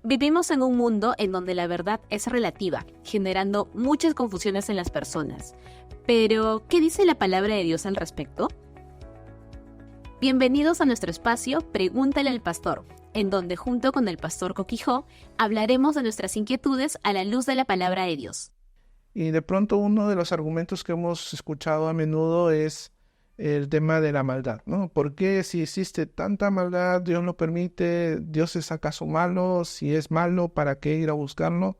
Vivimos en un mundo en donde la verdad es relativa, generando muchas confusiones en las personas. Pero, ¿qué dice la palabra de Dios al respecto? Bienvenidos a nuestro espacio Pregúntale al Pastor, en donde junto con el Pastor Coquijó hablaremos de nuestras inquietudes a la luz de la palabra de Dios. Y de pronto uno de los argumentos que hemos escuchado a menudo es el tema de la maldad, ¿no? ¿Por qué si existe tanta maldad, Dios lo permite? ¿Dios es acaso malo? Si es malo, ¿para qué ir a buscarlo?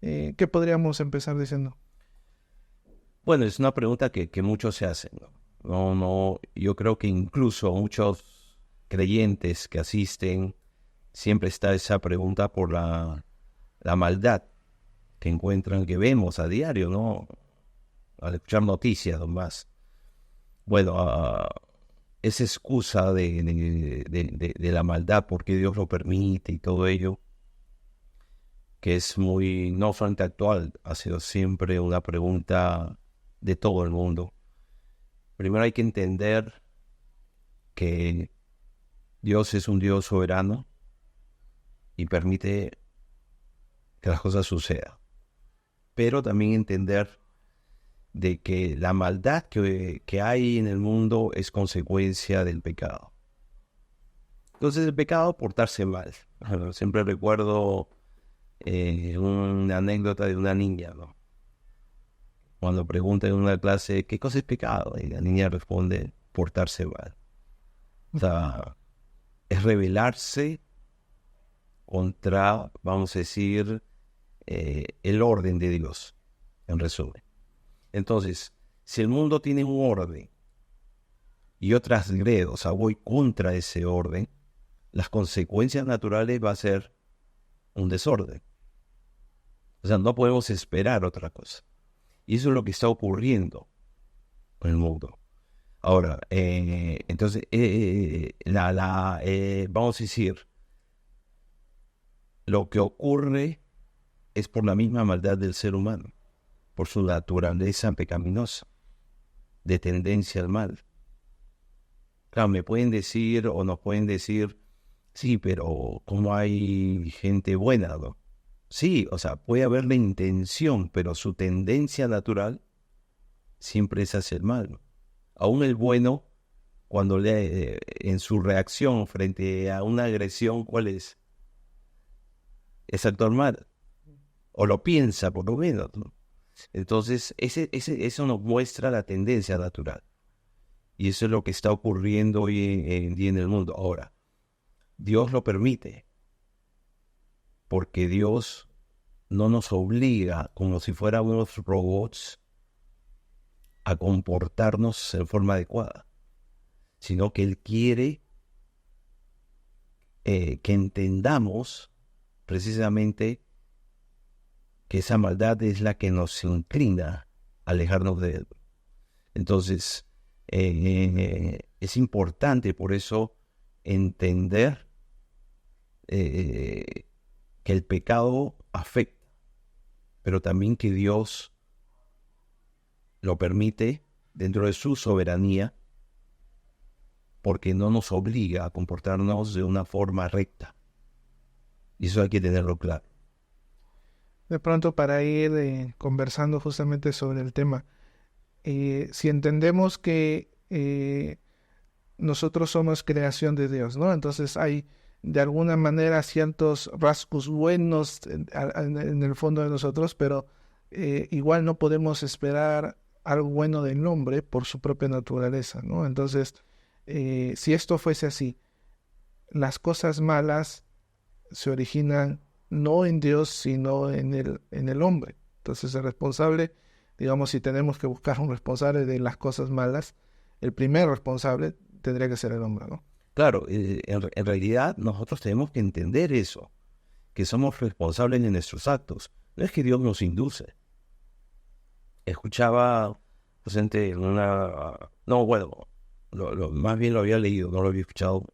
¿Qué podríamos empezar diciendo? Bueno, es una pregunta que muchos se hacen, ¿no? Yo creo que incluso muchos creyentes que asisten, siempre está esa pregunta por la maldad que encuentran, que vemos a diario, ¿no? Al escuchar noticias, nomás. Bueno, esa excusa de la maldad, porque Dios lo permite y todo ello, que es muy, no solamente actual, ha sido siempre una pregunta de todo el mundo. Primero hay que entender que Dios es un Dios soberano y permite que las cosas sucedan. Pero también entender de que la maldad que hay en el mundo es consecuencia del pecado. Entonces el pecado, portarse mal. Bueno, siempre recuerdo una anécdota de una niña, ¿no? Cuando pregunta en una clase, ¿qué cosa es pecado? Y la niña responde, portarse mal. O sea, es rebelarse contra, vamos a decir, el orden de Dios, en resumen. Entonces, si el mundo tiene un orden y yo transgredo, o sea, voy contra ese orden, las consecuencias naturales va a ser un desorden. O sea, no podemos esperar otra cosa. Y eso es lo que está ocurriendo en el mundo. Ahora, entonces, vamos a decir, lo que ocurre es por la misma maldad del ser humano, por su naturaleza pecaminosa, de tendencia al mal. Claro, me pueden decir o nos pueden decir, sí, pero ¿cómo hay gente buena, no? Sí, o sea, puede haber la intención, pero su tendencia natural siempre es hacia el mal, ¿no? Aún el bueno, cuando en su reacción frente a una agresión, ¿cuál es? Es actuar mal, o lo piensa por lo menos, ¿no? Entonces, eso nos muestra la tendencia natural. Y eso es lo que está ocurriendo hoy en día en el mundo. Ahora, Dios lo permite, porque Dios no nos obliga, como si fuéramos robots, a comportarnos en forma adecuada, sino que Él quiere que entendamos precisamente que esa maldad es la que nos inclina a alejarnos de Él. Entonces, es importante por eso entender que el pecado afecta, pero también que Dios lo permite dentro de su soberanía, porque no nos obliga a comportarnos de una forma recta. Y eso hay que tenerlo claro. De pronto para ir conversando justamente sobre el tema, si entendemos que nosotros somos creación de Dios, ¿no? Entonces hay de alguna manera ciertos rasgos buenos en el fondo de nosotros, pero igual no podemos esperar algo bueno del hombre por su propia naturaleza, ¿no? Entonces, si esto fuese así, las cosas malas se originan no en Dios, sino en el hombre. Entonces el responsable, digamos, si tenemos que buscar un responsable de las cosas malas, el primer responsable tendría que ser el hombre, ¿no? Claro, en realidad nosotros tenemos que entender eso, que somos responsables de nuestros actos. No es que Dios nos induce. Escuchaba presente en una... No, bueno, más bien lo había leído, no lo había escuchado.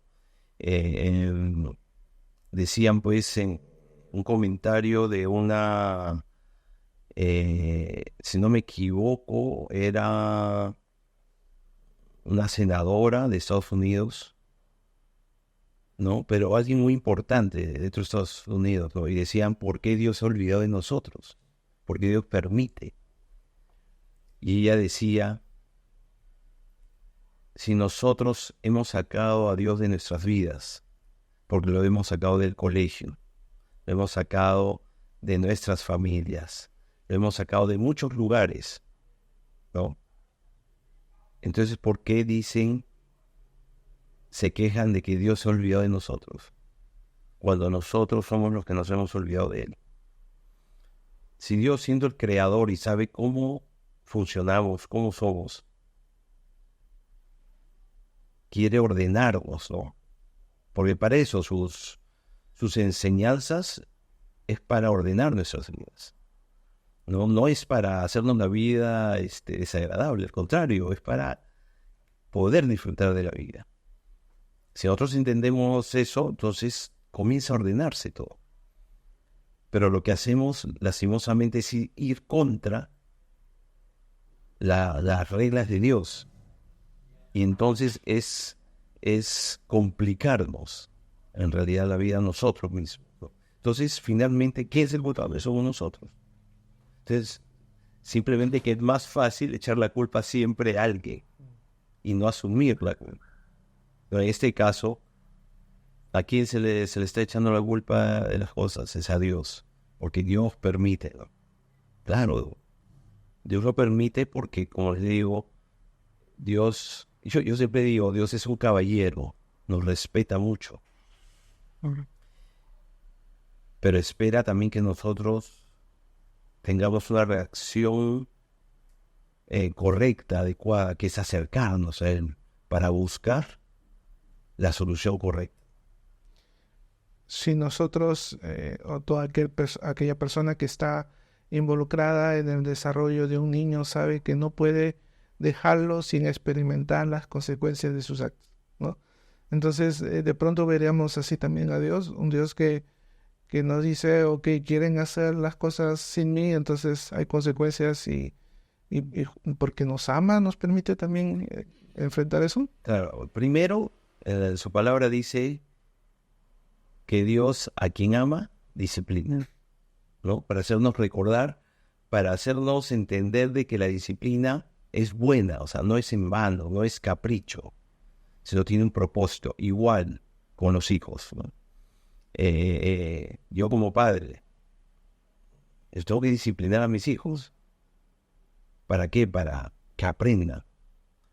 Decían pues en un comentario de una... si no me equivoco, era una senadora de Estados Unidos ¿no? Pero alguien muy importante dentro de Estados Unidos, ¿no? Y decían, ¿por qué Dios se ha olvidado de nosotros? ¿Por qué Dios permite? Y ella decía, si nosotros hemos sacado a Dios de nuestras vidas, porque lo hemos sacado del colegio, lo hemos sacado de nuestras familias, lo hemos sacado de muchos lugares, ¿no? Entonces, ¿por qué se quejan de que Dios se ha olvidado de nosotros, cuando nosotros somos los que nos hemos olvidado de Él? Si Dios, siendo el creador y sabe cómo funcionamos, cómo somos, quiere ordenarnos, ¿no? Porque para eso sus enseñanzas es para ordenar nuestras vidas. No es para hacernos la vida desagradable, al contrario, es para poder disfrutar de la vida. Si nosotros entendemos eso, entonces comienza a ordenarse todo. Pero lo que hacemos, lastimosamente, es ir contra las reglas de Dios. Y entonces es complicarnos, en realidad, la vida a nosotros mismos, ¿no? Entonces, finalmente, ¿quién es el culpable? Somos nosotros. Entonces, simplemente que es más fácil echar la culpa siempre a alguien y no asumir la culpa. Pero en este caso, ¿a quién se le está echando la culpa de las cosas? Es a Dios, porque Dios permite, ¿no? Claro, Dios lo permite porque, como les digo, Dios, yo siempre digo, Dios es un caballero, nos respeta mucho, pero espera también que nosotros tengamos una reacción correcta, adecuada, que es acercarnos a Él para buscar la solución correcta. Si nosotros o toda aquella persona que está involucrada en el desarrollo de un niño sabe que no puede dejarlo sin experimentar las consecuencias de sus actos, ¿no? Entonces, de pronto veríamos así también a Dios, un Dios que nos dice, ok, quieren hacer las cosas sin mí, entonces hay consecuencias y porque nos ama, nos permite también enfrentar eso. Claro, primero, su palabra dice que Dios a quien ama, disciplina, ¿no? Para hacernos recordar, para hacernos entender de que la disciplina es buena, o sea, no es en vano, no es capricho, sino tiene un propósito, igual con los hijos, ¿no? Yo como padre, tengo que disciplinar a mis hijos. ¿Para qué? Para que aprendan.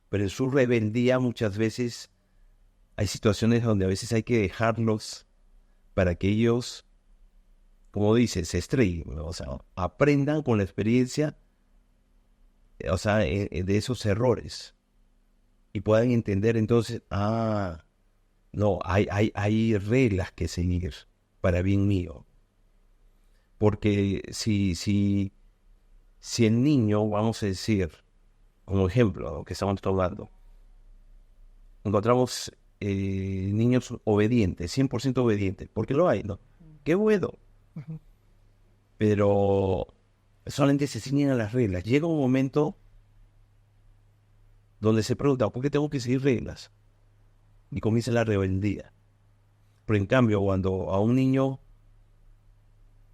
Pero en su rebeldía muchas veces hay situaciones donde a veces hay que dejarlos para que ellos, como dice, se estrellen, ¿no? O sea, aprendan con la experiencia, o sea, de esos errores y puedan entender entonces, no, hay reglas que seguir para bien mío. Porque si el niño, vamos a decir, como ejemplo, ¿no?, que estamos tomando, encontramos niños obedientes, 100% obedientes, porque lo hay, ¿no? Qué bueno. Uh-huh. Pero solamente se ciñen a las reglas. Llega un momento donde se pregunta, ¿por qué tengo que seguir reglas? Y comienza la rebeldía. Pero en cambio, cuando a un niño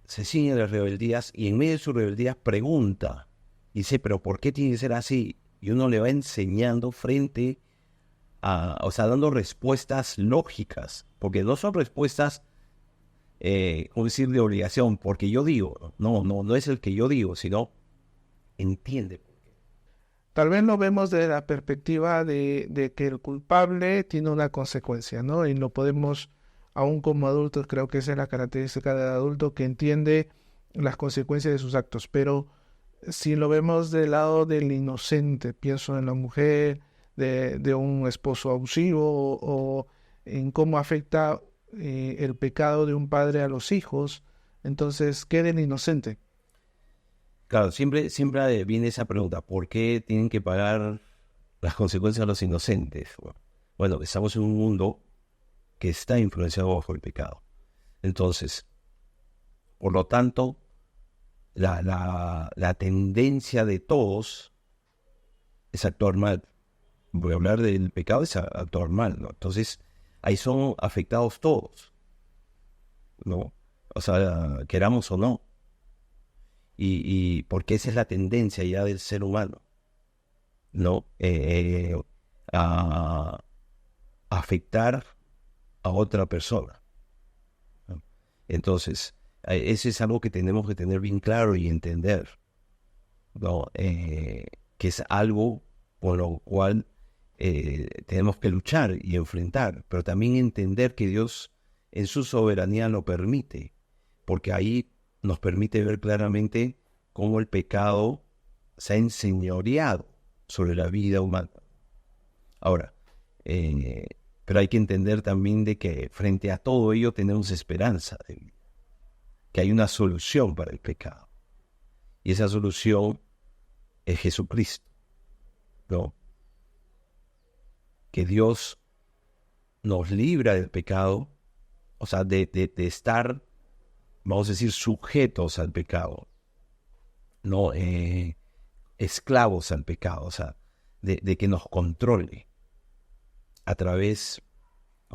se ciñe a las rebeldías y en medio de su rebeldía pregunta, dice, ¿pero por qué tiene que ser así? Y uno le va enseñando frente a, o sea, dando respuestas lógicas, porque no son respuestas, ¿cómo decir?, de obligación, porque yo digo, no es el que yo digo, sino entiende. Tal vez lo vemos desde la perspectiva de que el culpable tiene una consecuencia, ¿no? Y lo podemos, aún como adultos, creo que esa es la característica del adulto que entiende las consecuencias de sus actos. Pero si lo vemos del lado del inocente, pienso en la mujer, de un esposo abusivo o en cómo afecta el pecado de un padre a los hijos, entonces, ¿qué del inocente? Claro, siempre viene esa pregunta, ¿por qué tienen que pagar las consecuencias a los inocentes? Bueno, estamos en un mundo que está influenciado bajo el pecado. Entonces, por lo tanto, la tendencia de todos es actuar mal. Voy a hablar del pecado, es actuar mal, ¿no? Entonces, ahí son afectados todos, ¿no? O sea, queramos o no. Y porque esa es la tendencia ya del ser humano, ¿no? A afectar a otra persona, ¿no? Entonces, eso es algo que tenemos que tener bien claro y entender, ¿no? Que es algo con lo cual tenemos que luchar y enfrentar, pero también entender que Dios en su soberanía lo permite, porque ahí nos permite ver claramente cómo el pecado se ha enseñoreado sobre la vida humana. Ahora, pero hay que entender también de que frente a todo ello tenemos esperanza de vida, que hay una solución para el pecado. Y esa solución es Jesucristo, ¿no? Que Dios nos libra del pecado, o sea, de estar, vamos a decir, sujetos al pecado, no esclavos al pecado, o sea, de que nos controle a través,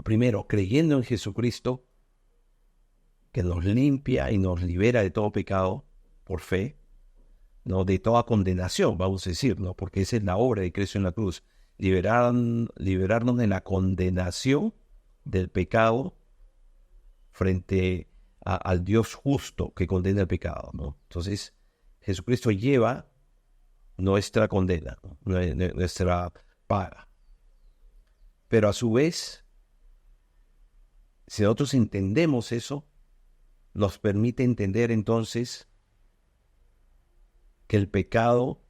primero, creyendo en Jesucristo, que nos limpia y nos libera de todo pecado por fe, no de toda condenación, vamos a decir, ¿no? Porque esa es la obra de Cristo en la cruz, liberarnos de la condenación del pecado frente al Dios justo que condena el pecado, ¿no? Entonces, Jesucristo lleva nuestra condena, ¿no? Nuestra paga. Pero a su vez, si nosotros entendemos eso, nos permite entender entonces que el pecado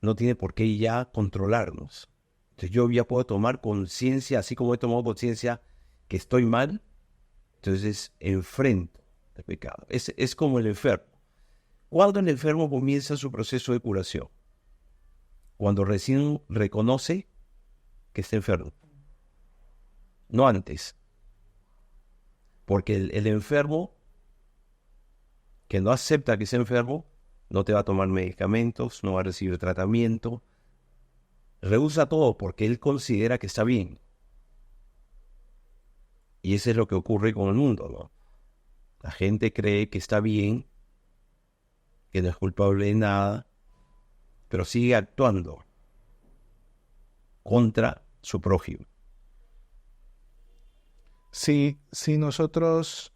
no tiene por qué ya controlarnos. Entonces yo ya puedo tomar conciencia, así como he tomado conciencia que estoy mal, entonces enfrento el pecado. Es como el enfermo. ¿Cuándo el enfermo comienza su proceso de curación? Cuando recién reconoce que está enfermo. No antes. Porque el enfermo que no acepta que sea enfermo, no te va a tomar medicamentos, no va a recibir tratamiento, rehúsa todo porque él considera que está bien. Y eso es lo que ocurre con el mundo, ¿no? La gente cree que está bien, que no es culpable de nada, pero sigue actuando contra su prójimo. Si nosotros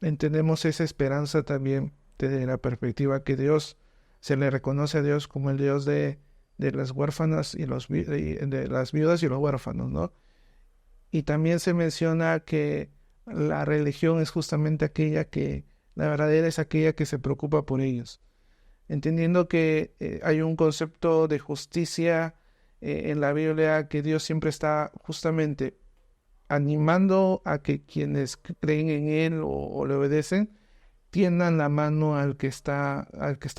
entendemos esa esperanza también desde la perspectiva que Dios, se le reconoce a Dios como el Dios de las huérfanas y de las viudas y los huérfanos, ¿no? Y también se menciona que la religión es justamente la verdadera es aquella que se preocupa por ellos. Entendiendo que hay un concepto de justicia en la Biblia, que Dios siempre está justamente animando a que quienes creen en Él o le obedecen, tiendan la mano al que está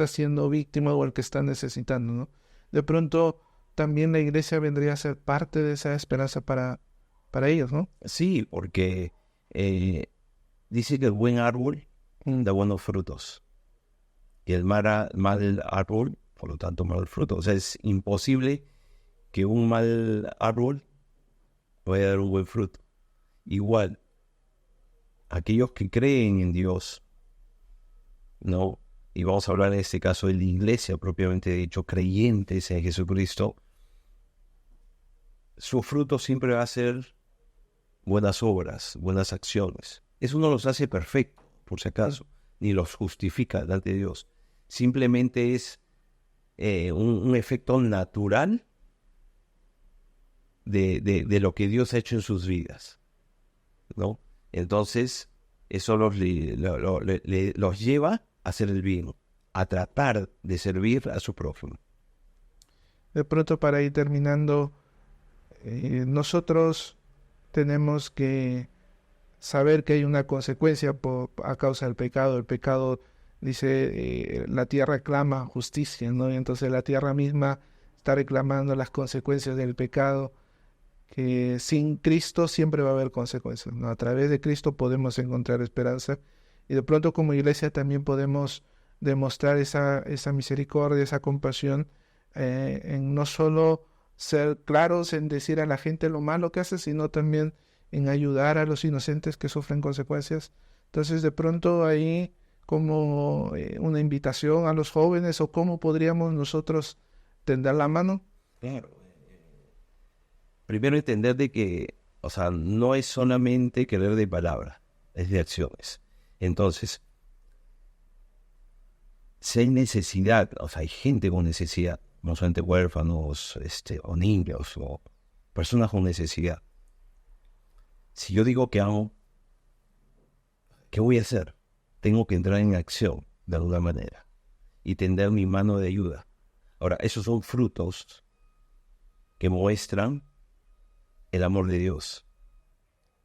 siendo víctima o al que está necesitando, ¿no? De pronto también la iglesia vendría a ser parte de esa esperanza para ellos, ¿no? Sí, porque dice que el buen árbol da buenos frutos y el mal árbol, por lo tanto, mal fruto. O sea, es imposible que un mal árbol vaya a dar un buen fruto. Igual, aquellos que creen en Dios, ¿no? Y vamos a hablar en este caso de la iglesia propiamente dicho, creyentes en Jesucristo, su fruto siempre va a ser buenas obras, buenas acciones. Eso no los hace perfectos, por si acaso, ni los justifica delante de Dios. Simplemente es un efecto natural de lo que Dios ha hecho en sus vidas, ¿no? Entonces, eso los lleva a hacer el bien, a tratar de servir a su prójimo. De pronto, para ir terminando, nosotros tenemos que saber que hay una consecuencia a causa del pecado. El pecado, dice, la tierra clama justicia, ¿no? Y entonces la tierra misma está reclamando las consecuencias del pecado, que sin Cristo siempre va a haber consecuencias, ¿no? A través de Cristo podemos encontrar esperanza, y de pronto como iglesia también podemos demostrar esa misericordia, esa compasión, en no solo ser claros en decir a la gente lo malo que hace, sino también en ayudar a los inocentes que sufren consecuencias. Entonces, de pronto ahí como una invitación a los jóvenes o cómo podríamos nosotros tender la mano. Claro. Primero entender de que, o sea, no es solamente querer de palabra, es de acciones. Entonces, si hay necesidad, o sea, hay gente con necesidad, no solamente huérfanos, o niños, o personas con necesidad. Si yo digo que amo, ¿qué voy a hacer? Tengo que entrar en acción, de alguna manera, y tender mi mano de ayuda. Ahora, esos son frutos que muestran el amor de Dios.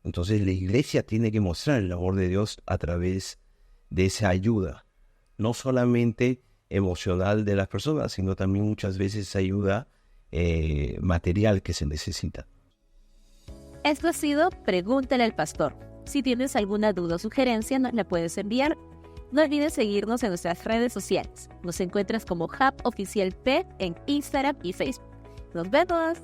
Entonces, la iglesia tiene que mostrar el amor de Dios a través de esa ayuda, no solamente emocional de las personas, sino también muchas veces ayuda material que se necesita. Esto ha sido Pregúntale al Pastor. Si tienes alguna duda o sugerencia, nos la puedes enviar. No olvides seguirnos en nuestras redes sociales. Nos encuentras como Hub Oficial P en Instagram y Facebook. ¡Nos vemos!